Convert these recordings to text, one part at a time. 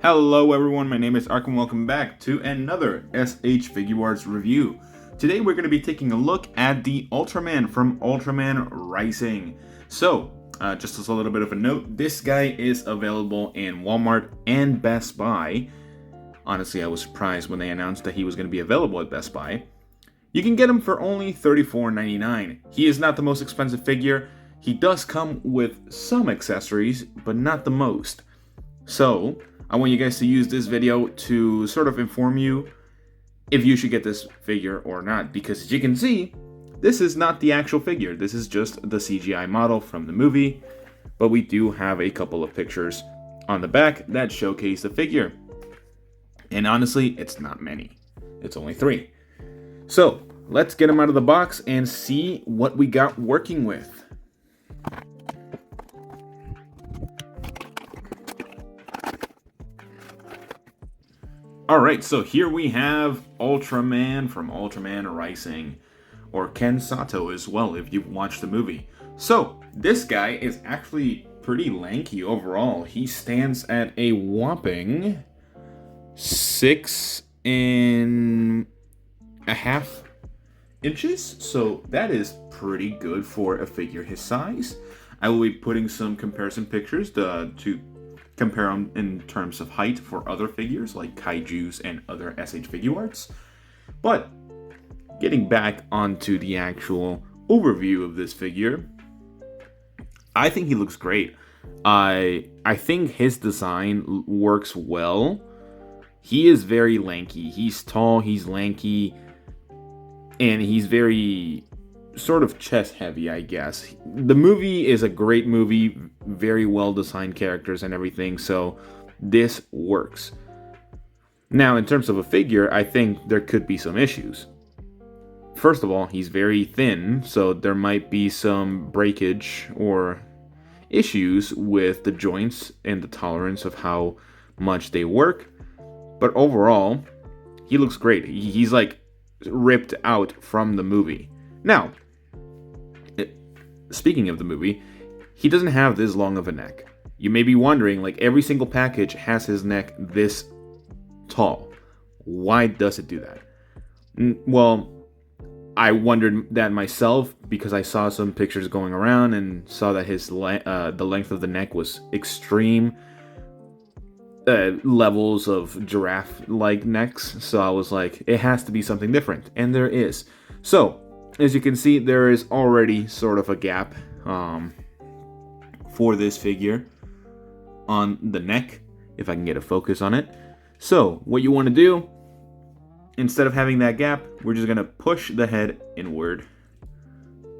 Hello everyone, my name is Ark and welcome back to another SH Figuarts review. Today we're going to be taking a look at the Ultraman from Ultraman Rising. So, just as a little bit of a note, this guy is available in Walmart and Best Buy. Honestly, I was surprised when they announced that he was going to be available at Best Buy. You can get him for only $34.99. He is not the most expensive figure. He does come with some accessories, but not the most. So, I want you guys to use this video to sort of inform you if you should get this figure or not. Because as you can see, this is not the actual figure. This is just the CGI model from the movie. But we do have a couple of pictures on the back that showcase the figure. And honestly, it's not many. It's only 3. So, let's get him out of the box and see what we got working with. Alright, so here we have Ultraman from Ultraman Rising, or Ken Sato as well if you've watched the movie. So, this guy is actually pretty lanky overall. He stands at a whopping 6.5 inches, so that is pretty good for a figure his size. I will be putting some comparison pictures to compare them in terms of height for other figures like Kaijus and other SH Figuarts. But getting back onto the actual overview of this figure, I think he looks great. I think his design works well. He is very lanky. He's tall, he's lanky, and he's very sort of chest heavy, I guess. The movie is a great movie, very well designed characters and everything, so this works. Now, in terms of a figure, I think there could be some issues. First of all, he's very thin, so there might be some breakage or issues with the joints and the tolerance of how much they work. But overall, he looks great. He's like ripped out from the movie. Now, speaking of the movie, he doesn't have this long of a neck. You may be wondering, like, every single package has his neck this tall. Why does it do that? Well, I wondered that myself because I saw some pictures going around and saw that his the length of the neck was extreme levels of giraffe-like necks. So I was like, it has to be something different, and there is. So, as you can see, there is already sort of a gap for this figure on the neck, if I can get a focus on it. So, what you want to do, instead of having that gap, we're just going to push the head inward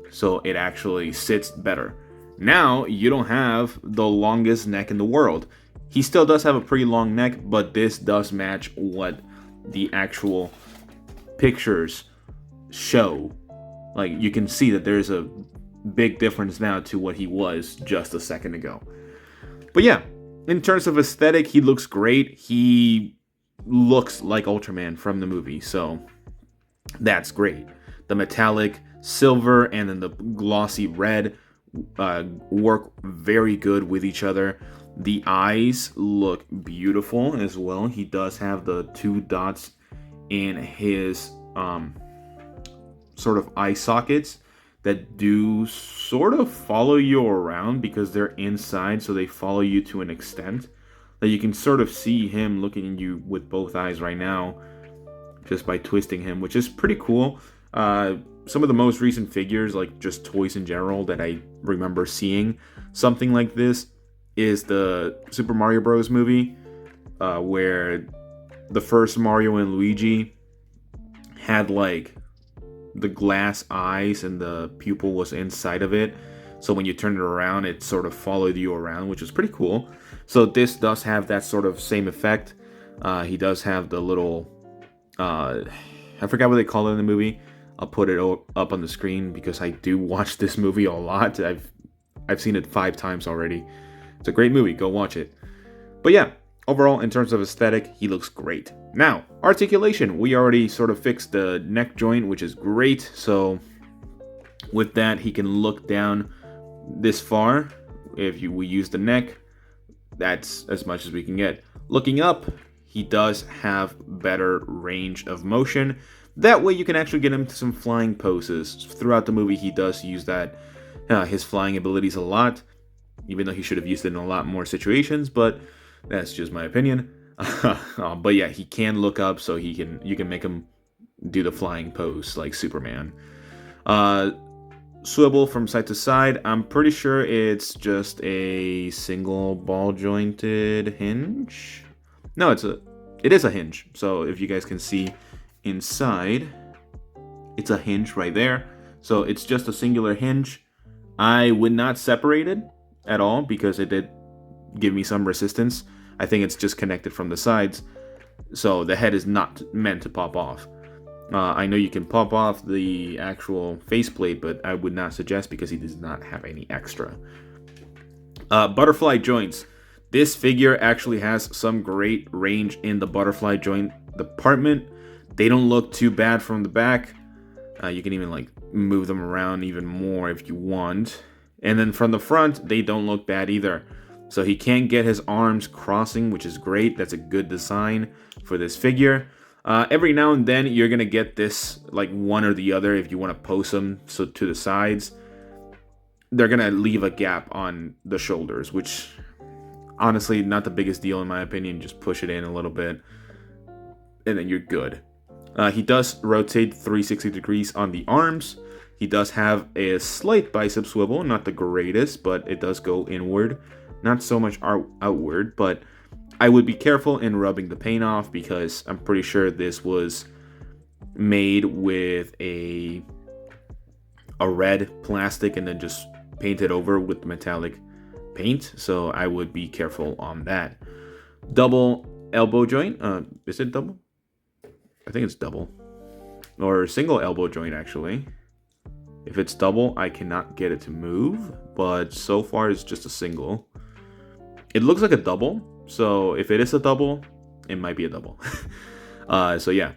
so it actually sits better. Now, you don't have the longest neck in the world. He still does have a pretty long neck, but this does match what the actual pictures show. Like, you can see that there's a big difference now to what he was just a second ago. But yeah, in terms of aesthetic, he looks great. He looks like Ultraman from the movie, so that's great. The metallic silver and then the glossy red work very good with each other. The eyes look beautiful as well. He does have the 2 dots in his sort of eye sockets that do sort of follow you around because they're inside, so they follow you to an extent that you can sort of see him looking at you with both eyes right now just by twisting him, which is pretty cool. Some of the most recent figures, like just toys in general, that I remember seeing something like this is the Super Mario Bros. Movie, where the first Mario and Luigi had like the glass eyes and the pupil was inside of it, so when you turn it around it sort of followed you around, which is pretty cool. So this does have that sort of same effect. He does have the little I forgot what they call it in the movie. I'll put it up on the screen because I do watch this movie a lot. I've seen it 5 times already. It's a great movie, go watch it. But yeah, overall, in terms of aesthetic, he looks great. Now, articulation. We already sort of fixed the neck joint, which is great. So, with that, he can look down this far. If we use the neck, that's as much as we can get. Looking up, he does have better range of motion. That way you can actually get him to some flying poses. Throughout the movie, he does use that his flying abilities a lot, even though he should have used it in a lot more situations, but that's just my opinion. But yeah, he can look up, so you can make him do the flying pose like Superman. Swivel from side to side. I'm pretty sure it's just a single ball jointed hinge. No, it is a hinge. So if you guys can see inside, it's a hinge right there. So it's just a singular hinge. I would not separate it at all because it did give me some resistance. I think it's just connected from the sides. So the head is not meant to pop off. I know you can pop off the actual faceplate, but I would not suggest because he does not have any extra. Butterfly joints. This figure actually has some great range in the butterfly joint department. They don't look too bad from the back. You can even like move them around even more if you want. And then from the front, they don't look bad either. So he can get his arms crossing, which is great. That's a good design for this figure. Every now and then, you're going to get this, like one or the other, if you want to post them so to the sides. They're going to leave a gap on the shoulders, which, honestly, not the biggest deal in my opinion. Just push it in a little bit, and then you're good. He does rotate 360 degrees on the arms. He does have a slight bicep swivel, not the greatest, but it does go inward. Not so much outward, but I would be careful in rubbing the paint off because I'm pretty sure this was made with a red plastic and then just painted over with metallic paint. So I would be careful on that. Double elbow joint. Is it double? I think it's double. Or single elbow joint, actually. If it's double, I cannot get it to move. But so far, it's just a single. It looks like a double. So if it is a double, it might be a double. So yeah,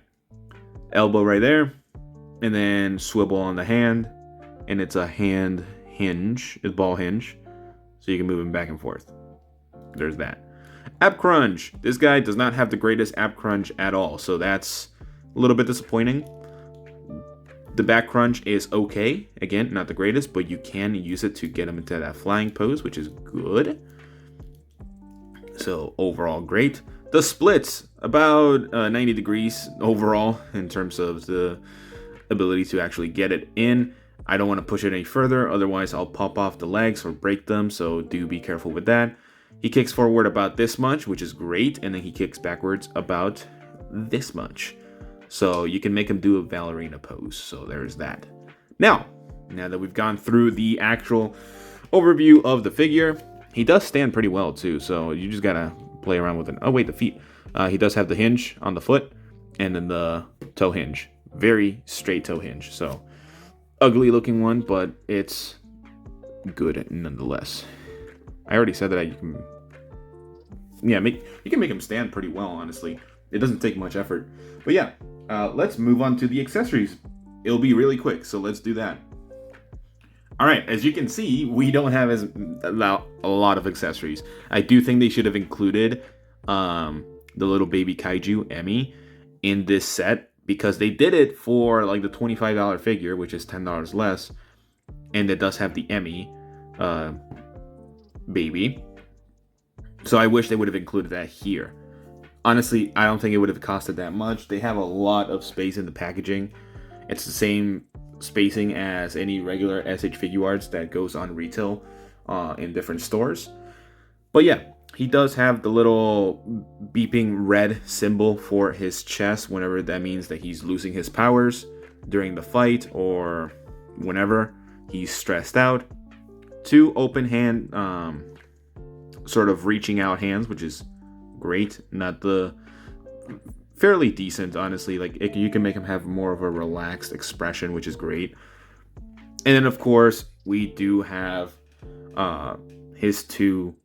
elbow right there, and then swivel on the hand, and it's a hand hinge, it's ball hinge, so you can move him back and forth. There's that. Ab crunch. This guy does not have the greatest ab crunch at all, so that's a little bit disappointing. The back crunch is okay. Again, not the greatest, but you can use it to get him into that flying pose, which is good. So overall, great. The splits, about 90 degrees overall in terms of the ability to actually get it in. I don't want to push it any further, otherwise I'll pop off the legs or break them, so do be careful with that. He kicks forward about this much, which is great, and then he kicks backwards about this much. So you can make him do a ballerina pose, so there's that. Now that we've gone through the actual overview of the figure, he does stand pretty well too, so you just gotta play around with it. Oh wait, the feet. He does have the hinge on the foot, and then the toe hinge. Very straight toe hinge. So ugly looking one, but it's good nonetheless. I already said that you can, you can make him stand pretty well. Honestly, it doesn't take much effort. But yeah, let's move on to the accessories. It'll be really quick, so let's do that. All right, as you can see, we don't have a lot of accessories. I do think they should have included the little baby kaiju, Emmy, in this set because they did it for like the $25 figure, which is $10 less, and it does have the Emmy baby. So I wish they would have included that here. Honestly, I don't think it would have costed that much. They have a lot of space in the packaging. It's the same spacing as any regular SH Figuarts that goes on retail in different stores. But yeah, he does have the little beeping red symbol for his chest whenever that means that he's losing his powers during the fight or whenever he's stressed out. Two open hand sort of reaching out hands, which is great. Not the fairly decent, honestly. Like you can make him have more of a relaxed expression, which is great. And then of course we do have his two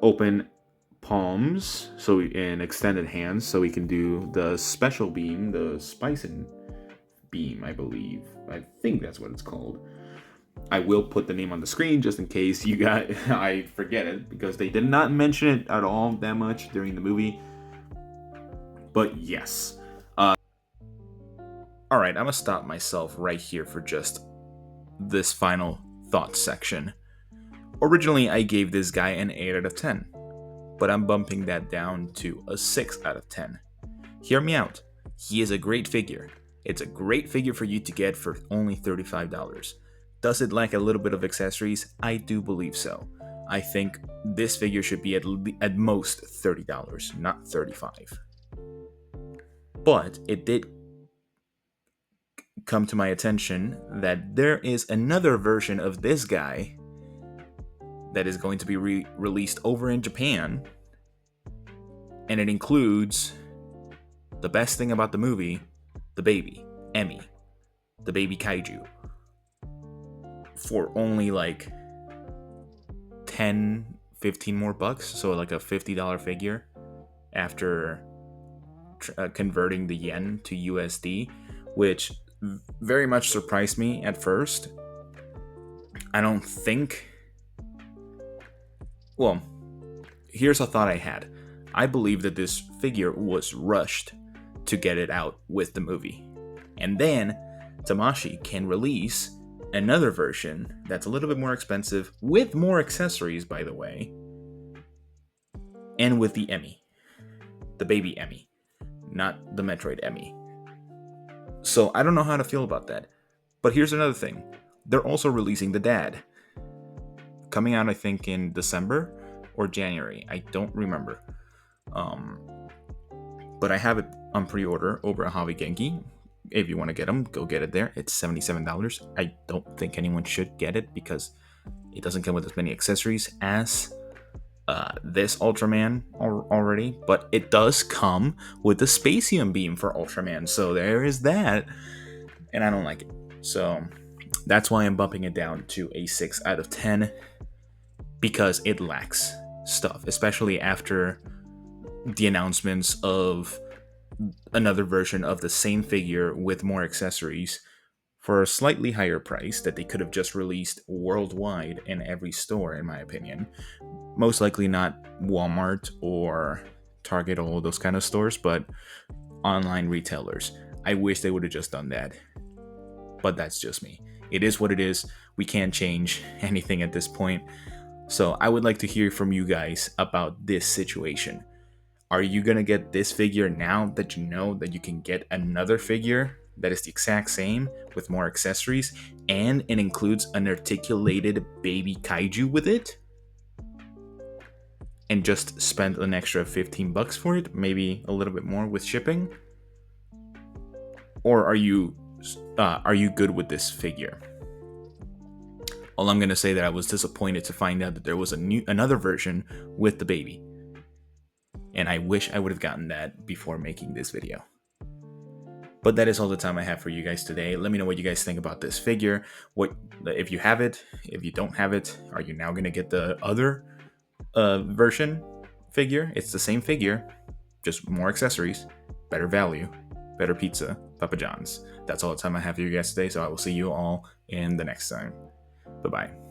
open palms, so and extended hands, so we can do the special beam, the spicing beam, I think that's what it's called. I will put the name on the screen just in case you got I forget it, because they did not mention it at all that much during the movie. But yes. Alright, I'm gonna stop myself right here for just this final thoughts section. Originally, I gave this guy an 8 out of 10, but I'm bumping that down to a 6 out of 10. Hear me out. He is a great figure. It's a great figure for you to get for only $35. Does it lack a little bit of accessories? I do believe so. I think this figure should be at most $30, not $35. But it did come to my attention that there is another version of this guy that is going to be released over in Japan, and it includes the best thing about the movie, the baby, Emmy, the baby kaiju, for only like 10, 15 more bucks, so like a $50 figure after converting the yen to USD, which very much surprised me at first. I don't think... Well, here's a thought I had. I believe that this figure was rushed to get it out with the movie. And then Tamashii can release another version that's a little bit more expensive, with more accessories, by the way, and with the Emmy. The baby Emmy, not the Metroid Emmy. So I don't know how to feel about that. But here's another thing. They're also releasing the dad. Coming out, I think, in December or January. I don't remember. But I have it on pre-order over at Hobby Genki. If you want to get them, go get it there. It's $77. I don't think anyone should get it because it doesn't come with as many accessories as this Ultraman already. But it does come with the Spacium Beam for Ultraman. So there is that. And I don't like it. So that's why I'm bumping it down to a 6 out of 10. Because it lacks stuff. Especially after the announcements of another version of the same figure with more accessories for a slightly higher price that they could have just released worldwide in every store, in my opinion. Most likely not Walmart or Target, all those kind of stores, but online retailers. I wish they would have just done that. But that's just me. It is what it is. We can't change anything at this point. So I would like to hear from you guys about this situation. Are you going to get this figure now that you know that you can get another figure that is the exact same with more accessories, and it includes an articulated baby kaiju with it? And just spend an extra $15 for it, maybe a little bit more with shipping? Or are you good with this figure? Well, I'm going to say that I was disappointed to find out that there was another version with the baby. And I wish I would have gotten that before making this video. But that is all the time I have for you guys today. Let me know what you guys think about this figure. What if you have it? If you don't have it, are you now going to get the other version figure? It's the same figure, just more accessories, better value, better pizza, Papa John's. That's all the time I have for you guys today, so I will see you all in the next time. Bye-bye.